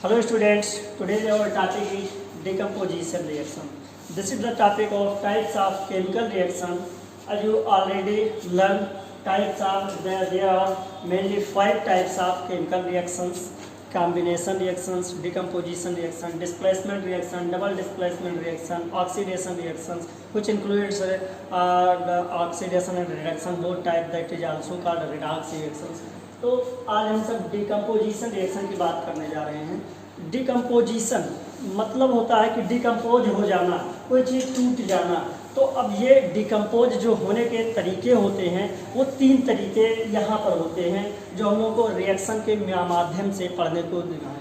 Hello students, today our topic is decomposition reaction. This is the topic of types of chemical reaction. As you already learned, there are mainly 5 types of chemical reactions: combination reactions, decomposition reaction, displacement reaction, double displacement reaction, oxidation reactions, which includes the oxidation and reduction both type, that is also called redox reactions. तो आज हम सब decomposition reaction की बात करने जा रहे हैं। डिकम्पोजिशन मतलब होता है कि डिकम्पोज हो जाना, कोई चीज़ टूट जाना। तो अब ये डिकम्पोज जो होने के तरीके होते हैं वो 3 तरीके यहाँ पर होते हैं जो हम लोगों को रिएक्शन के माध्यम से पढ़ने को मिला है।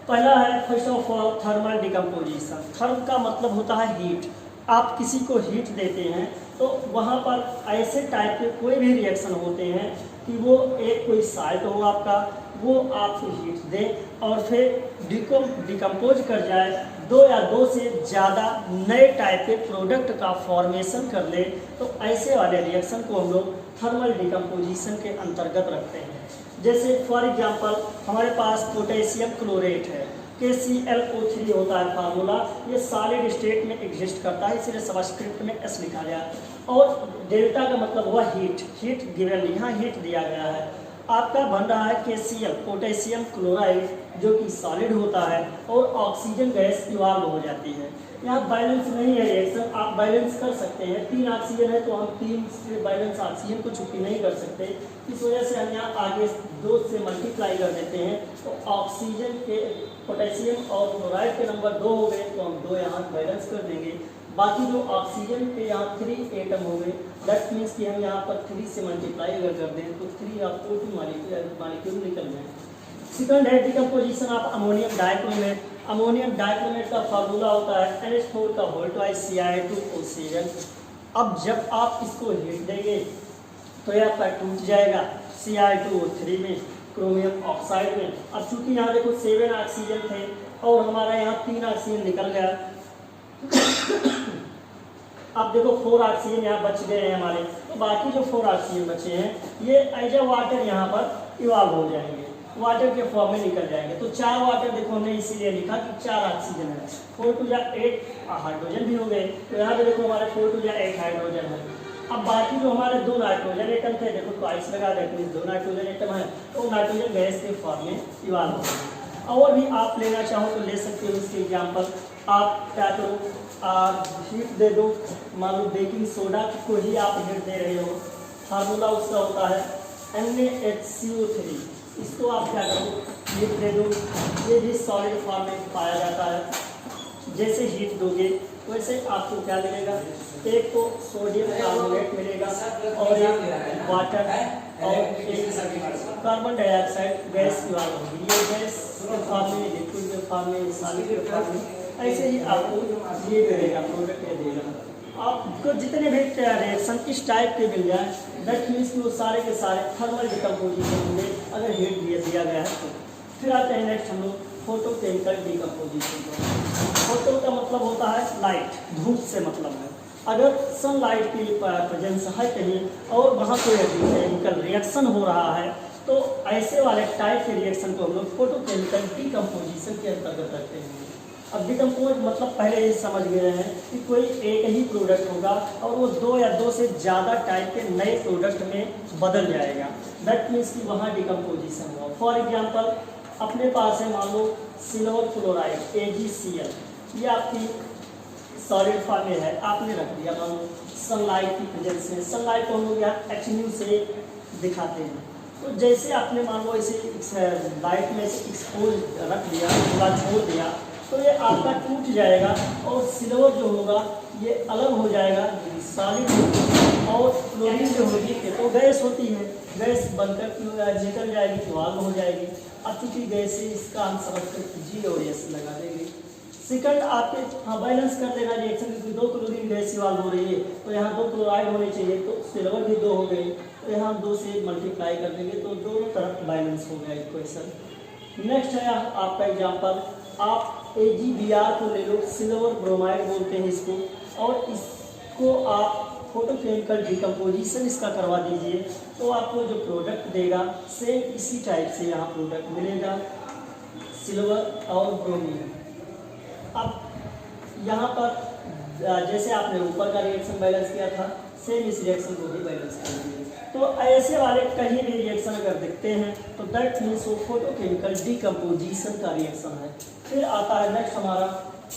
पहला है first of all thermal decomposition. Therm का मतलब होता है हीट। आप किसी को हीट देते हैं तो वहाँ पर ऐसे टाइप के कोई भी रिएक्शन होते हैं कि वो एक कोई साल्ट हो आपका, वो आपको हीट दे और फिर डिकम्पोज कर जाए, 2 या 2 से ज़्यादा नए टाइप के प्रोडक्ट का फॉर्मेशन कर ले, तो ऐसे वाले रिएक्शन को हम लोग थर्मल डिकम्पोजिशन के अंतर्गत रखते हैं। जैसे फॉर एग्जांपल हमारे पास पोटेशियम क्लोरेट है, KClO3 होता है फार्मूला। ये सॉलिड स्टेट में एग्जिस्ट करता है, इसलिए सबस्क्रिप्ट में S लिखा गया। और डेल्टा का मतलब हुआ हीट गिवन, यहाँ हीट दिया गया है। आपका बन रहा है KCl पोटेशियम क्लोराइड, जो कि सॉलिड होता है और ऑक्सीजन गैस इवॉल्व हो जाती है। यहाँ बैलेंस नहीं है रिएक्शन, आप बैलेंस कर सकते हैं। 3 ऑक्सीजन है तो हम 3 से बैलेंस ऑक्सीजन को छुट्टी नहीं कर सकते, इस वजह से हम यहाँ आगे 2 से मल्टीप्लाई कर देते हैं। तो ऑक्सीजन के पोटेशियम और क्लोराइड के नंबर 2 हो गए तो हम 2 यहाँ बैलेंस कर देंगे। बाकी जो ऑक्सीजन के यहाँ 3 एटम हो गए, दैट मीन्स कि हम यहाँ पर 3 से मल्टीप्लाई अगर कर दें तो 3 या 4 मालिक्यूल निकल जाए। सेकंड है decomposition of ammonium dichromate. Ammonium dichromate का फार्मूला होता है NH4 का होल ट्वाइस Ci2O7। अब जब आप इसको हीट देंगे तो यह आपका टूट जाएगा Ci2O3 में, क्रोमियम ऑक्साइड में। अब चूंकि यहाँ देखो 7 ऑक्सीजन थे और हमारा यहाँ 3 ऑक्सीजन निकल गया, अब देखो 4 ऑक्सीजन यहाँ बच गए हैं हमारे, तो बाकी जो 4 ऑक्सीजन बचे हैं ये एज अ वाटर यहाँ पर इवॉल्व हो जाएंगे, वाटर के फॉर्म में निकल जाएंगे। तो 4 वाटर देखो हमने इसीलिए लिखा कि 4 ऑक्सीजन है, 4 टू 8 हाइड्रोजन भी हो गए। तो यहाँ पे देखो हमारे 4 टू 8 हाइड्रोजन है। अब बाकी जो हमारे 2 नाइट्रोजन एटम थे, देखो ट्वाइस लगा देते हैं, 2 नाइट्रोजन एटम है तो नाइट्रोजन गैस के फॉर्म में इवॉल्व हो गए। और भी आप लेना चाहो तो ले सकते हो। इसके एग्जाम्पल आप क्या करो, हीट दे दो, मान लो बेकिंग सोडा को ही आप हीट दे रहे हो, फार्मूला उसका होता है NaHCO3। इसको आप क्या करो, हीट दे दो, ये भी सॉलिड फॉर्म में पाया जाता है। जैसे हीट दोगे वैसे आपको क्या मिलेगा, एक तो सोडियम कार्बोनेट मिलेगा और एक वाटर और एक कार्बन डाइऑक्साइड गैस इवॉल्व होगी। ये गैस के फॉर्म में, लिक्विड के फॉर्म में, सॉलिड के फॉर्म में, ऐसे ही आपको ये मिलेगा, प्रोडक्ट ये देगा। आपको जितने भी रिएक्शन इस टाइप के मिल जाए, दैट मीन्स कि वो सारे के सारे थर्मल डिकम्पोजिशन में अगर हीट दिया गया है तो। फिर आते हैं नेक्स्ट हम लोग फोटोकेमिकल डिकम्पोजिशन को। फोटो का मतलब होता है लाइट, धूप से मतलब है। अगर सनलाइट की प्रेजेंस है कहीं और वहाँ कोई केमिकल रिएक्शन हो रहा है तो ऐसे वाले टाइप के रिएक्शन को हम लोग फोटोकेमिकल डिकम्पोजिशन के अंतर्गत रखते हैं। अब डिकम्पोज मतलब पहले ही समझ गए हैं कि कोई एक ही प्रोडक्ट होगा और वो 2 या 2 से ज़्यादा टाइप के नए प्रोडक्ट में बदल जाएगा, दैट मीन्स कि वहाँ डिकम्पोजिशन हुआ। फॉर एग्जांपल अपने पास है मान लो सिल्वर क्लोराइड AgCl, ये आपकी सॉलिड फॉर्म में है, आपने रख दिया मान लो सनलाइट की प्रेजेंस में। सनलाइट को हम लोग यहाँ HNU से दिखाते हैं। तो जैसे आपने मान लो इसे लाइट में से एक्सपोज रख दिया, पूरा छोड़ दिया, तो ये आपका टूट जाएगा और सिल्वर जो होगा ये अलग हो जाएगा, सॉलिड और क्लोरीन जो होगी तो गैस होती है, गैस बनकर निकल जाएगी, इवॉल्व हो जाएगी। अब चूंकि गैस है इसका हम समझ कर G और S लगा देंगे। सेकंड आपके बैलेंस कर देना रिएक्शन, क्योंकि 2 क्लोरीन गैस इवॉल्व हो रही है तो यहाँ 2 क्लोराइड होने चाहिए, तो सिल्वर भी 2 हो गए, तो यहाँ 2 से मल्टीप्लाई कर देंगे तो दोनों तरफ बैलेंस हो गया इक्वेशन। नेक्स्ट है आपका एग्जाम्पल, आप AgBr को ले लो, सिल्वर ब्रोमाइड बोलते हैं इसको, और इसको आप फोटोकेमिकल डिकम्पोजिशन इसका करवा दीजिए तो आपको जो प्रोडक्ट देगा सेम इसी टाइप से यहाँ प्रोडक्ट मिलेगा। सिल्वर और ब्रोमीन। अब यहाँ पर जैसे आपने ऊपर का रिएक्शन बैलेंस किया था, सेम इस रिएक्शन को भी बैलेंस करेंगे। तो ऐसे वाले कहीं भी रिएक्शन अगर देखते हैं तो दैट मीन्स वो फोटोकेमिकल डिकम्पोजिशन का रिएक्शन है। फिर आता है नेक्स्ट हमारा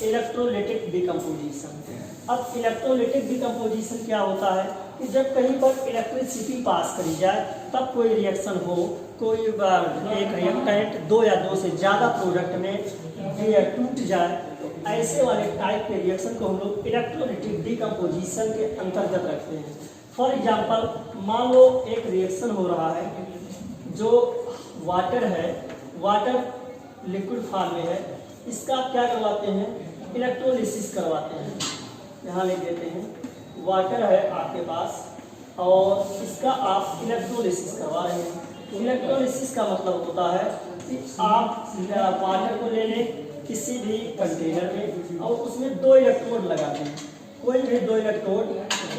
इलेक्ट्रोलाइटिक डिकम्पोजिशन। अब इलेक्ट्रोलाइटिक डिकम्पोजिशन क्या होता है कि जब कहीं पर इलेक्ट्रिसिटी पास करी जाए तब कोई रिएक्शन हो, कोई एक रिएक्टेंट दो या दो से ज़्यादा प्रोडक्ट में टूट जाए, तो ऐसे वाले टाइप के रिएक्शन को हम लोग इलेक्ट्रोलाइटिक डिकम्पोजिशन के अंतर्गत रखते हैं। फॉर एग्जांपल, मान लो एक रिएक्शन हो रहा है जो वाटर है, वाटर लिक्विड फॉर्म में है, इसका क्या करवाते हैं, इलेक्ट्रोलिसिस करवाते हैं। यहाँ लिख देते हैं वाटर है आपके पास और इसका आप इलेक्ट्रोलिसिस करवा रहे हैं। इलेक्ट्रोलिसिस का मतलब होता है कि आप वाटर को ले लें किसी भी कंटेनर में और उसमें दो इलेक्ट्रोड लगा दें, कोई भी दो इलेक्ट्रोड,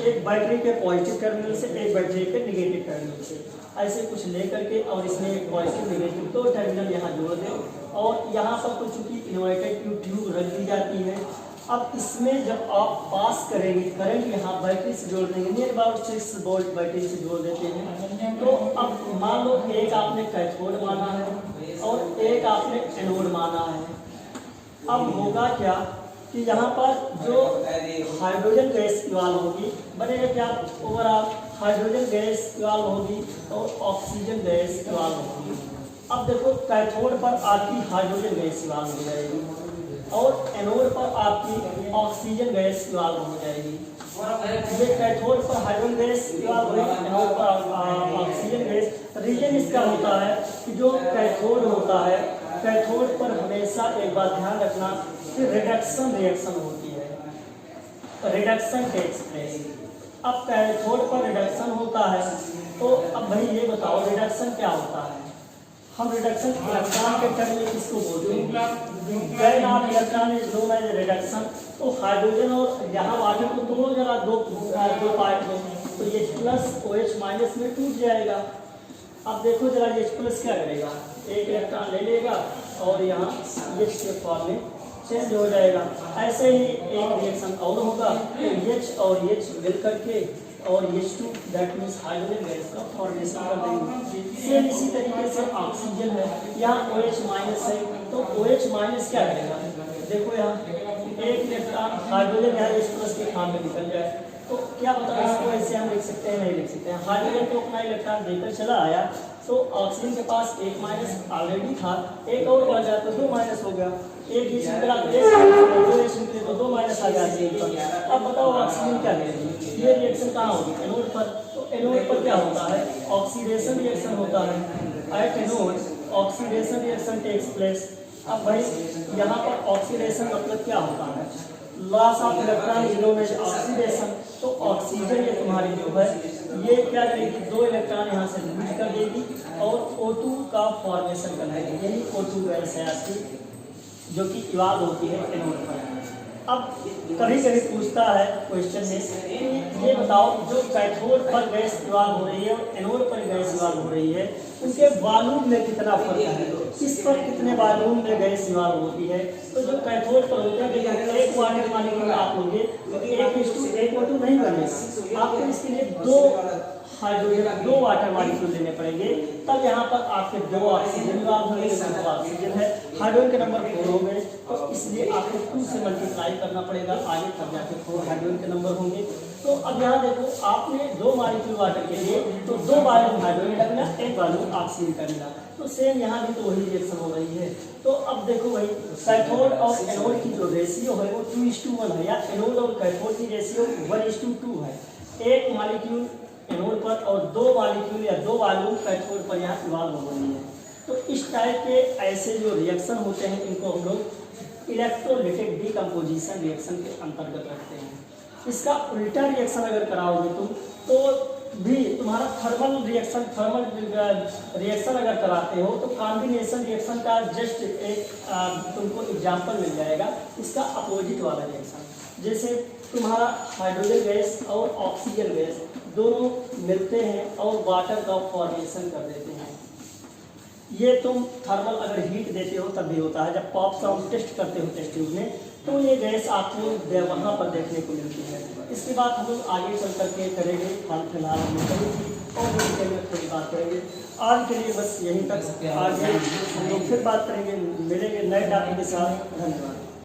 एक बैटरी के पॉजिटिव टर्मिनल से एक बैटरी के नेगेटिव टर्मिनल से, ऐसे कुछ ले करके और इसमें एक पॉजिटिव नेगेटिव दो टर्मिनल यहाँ जोड़ दें और यहाँ पर कुछ चूँकि इन्वर्टेड ट्यूब रख दी जाती है। अब इसमें जब आप पास करेंगे करंट यहाँ बैटरी से जोड़ देंगे, नियर अबाउट 6 वोल्ट बैटरी से जोड़ देते हैं। तो अब मान लो एक आपने कैथोड माना है और एक आपने एनोड माना है। अब होगा क्या कि यहाँ पर जो हाइड्रोजन गैस इवाल्व होगी, बनेगा क्या, ओवरऑल हाइड्रोजन गैस इवाल्व होगी और ऑक्सीजन गैस इवाल्व होगी। अब देखो कैथोड पर आपकी हाइड्रोजन गैस इवाल्व हो जाएगी और एनोड पर आपकी ऑक्सीजन गैस इवाल्व हो जाएगी। ये कैथोड पर हाइड्रोजन गैस इवाल्व हुई, एनोड पर ऑक्सीजन गैस। रीजन इसका होता है कि जो कैथोड होता है, कैथोड पर हमेशा एक बात ध्यान रखना कि रिडक्शन रिएक्शन होती है, रिडक्शन टेक्स प्लेस। अब कैथोड पर रिडक्शन होता है तो अब भाई ये बताओ रिडक्शन क्या होता है। हम रिडक्शन इलेक्ट्रॉन के टर्म में किसको बोलते हैं, gain of electron is known as reduction. तो हाइड्रोजन और यहाँ वाटर को दोनों जरा दो पार्ट में, तो ये प्लस OH माइनस में टूट जाएगा। अब देखो जरा ये प्लस क्या करेगा, एक इलेक्ट्रॉन ले लेगा और यहाँ H के फॉर्म में चेंज हो जाएगा। ऐसे ही एक रिएक्शन और होगा तो H और H मिल करके और H2 that means hydrogen gas का फॉर्मेशन कर देंगे। सेम इसी तरीके से ऑक्सीजन है, यहाँ OH माइनस है तो OH माइनस क्या करेगा, देखो यहाँ एक इलेक्ट्रॉन हाइड्रोजन यहाँ H प्लस के फॉर्म में निकल जाए तो क्या पता इसको ऐसे हम लिख सकते हैं, नहीं लिख सकते हैं। हाइड्रोजन तो अपना इलेक्ट्रॉन देकर चला आया तो ऑक्सीजन के पास एक माइनस ऑलरेडी था, एक और बढ़ गया तो 2 माइनस हो गया, एक H निकला तो दो H निकले तो 2 माइनस आ गया। अब बताओ ऑक्सीजन क्या करेगी, ये रिएक्शन कहाँ होगी, एनोड पर। तो एनोड पर क्या होता है, ऑक्सीडेशन रिएक्शन होता है। At anode oxidation reaction takes place. अब भाई यहाँ पर ऑक्सीडेशन मतलब क्या होता है, loss of electron is known as oxidation. तो ऑक्सीजन ये तुम्हारी जो है ये क्या करेगी, दो इलेक्ट्रॉन यहाँ से लूज कर देगी और O2 का फॉर्मेशन कर देगी। यही O2 गैस है आपकी जो कि इवाल्व होती है एनोड पर। अब कभी कभी पूछता है क्वेश्चन में कि ये बताओ जो कैथोड पर गैस इवाल्व हो रही है और एनोड पर गैस इवाल्व हो रही है, उनके वॉल्यूम में कितना फर्क है, किस पर कितने वॉल्यूम में गैस इवाल्व होती है। तो जो कैथोड पर होते हैं देखो एक वाटर मॉलिक्यूल आप लोगे तो 1:1 नहीं बनेगा, आपको इसके लिए दो हाइड्रोजन दो वाटर मॉलिक्यूल लेने पड़ेंगे, तब यहाँ पर आपके दो ऑक्सीजन इवाल्व होंगे। दो ऑक्सीजन है, हाइड्रोजन के नंबर 4 हो गए तो इसलिए आपको 2 से मल्टीप्लाई करना पड़ेगा आगे, तब जाके 4 हाइड्रोजन के नंबर होंगे। तो अब यहाँ देखो आपने दो मॉलिक्यूल वाटर के लिए तो 2 वॉल्यूम हाइड्रोजन का मिला, 1 वॉल्यूम ऑक्सीजन का मिला। तो सेम यहाँ भी तो वही रिएक्शन हो रही है। तो अब देखो भाई कैथोड और एनोड की जो रेशियो है वो 2:1 है, या एनोड और कैथोड की रेशियो 1:2 है। एक मॉलिक्यूल एनोड पर और 2 मॉलिक्यूल या 2 वॉल्यूम कैथोड पर यहाँ इवाल्व हो रही है। तो इस टाइप के ऐसे जो रिएक्शन होते हैं इनको हम लोग इलेक्ट्रोलाइटिक डिकम्पोजिशन रिएक्शन के अंतर्गत रखते हैं। इसका उल्टा रिएक्शन अगर कराओगे तुम तो भी तुम्हारा थर्मल रिएक्शन अगर कराते हो तो कॉम्बिनेशन रिएक्शन का जस्ट एक तुमको एग्जाम्पल मिल जाएगा, इसका अपोजिट वाला रिएक्शन। जैसे तुम्हारा हाइड्रोजन गैस और ऑक्सीजन गैस दोनों मिलते हैं और वाटर का फॉर्मेशन कर देते हैं। ये तुम थर्मल अगर हीट देते हो तब भी होता है, जब पॉप साउंड टेस्ट करते हो टेस्ट ट्यूब में तो ये गैस आपको वहाँ पर देखने को मिलती है। इसके बाद हम लोग आगे चल करके करेंगे, फिलहाल हम लोग और थोड़ी बात करेंगे। आज के लिए बस यहीं तक, आगे हम लोग फिर बात करेंगे, मिलेंगे नए टॉपिक के साथ। धन्यवाद।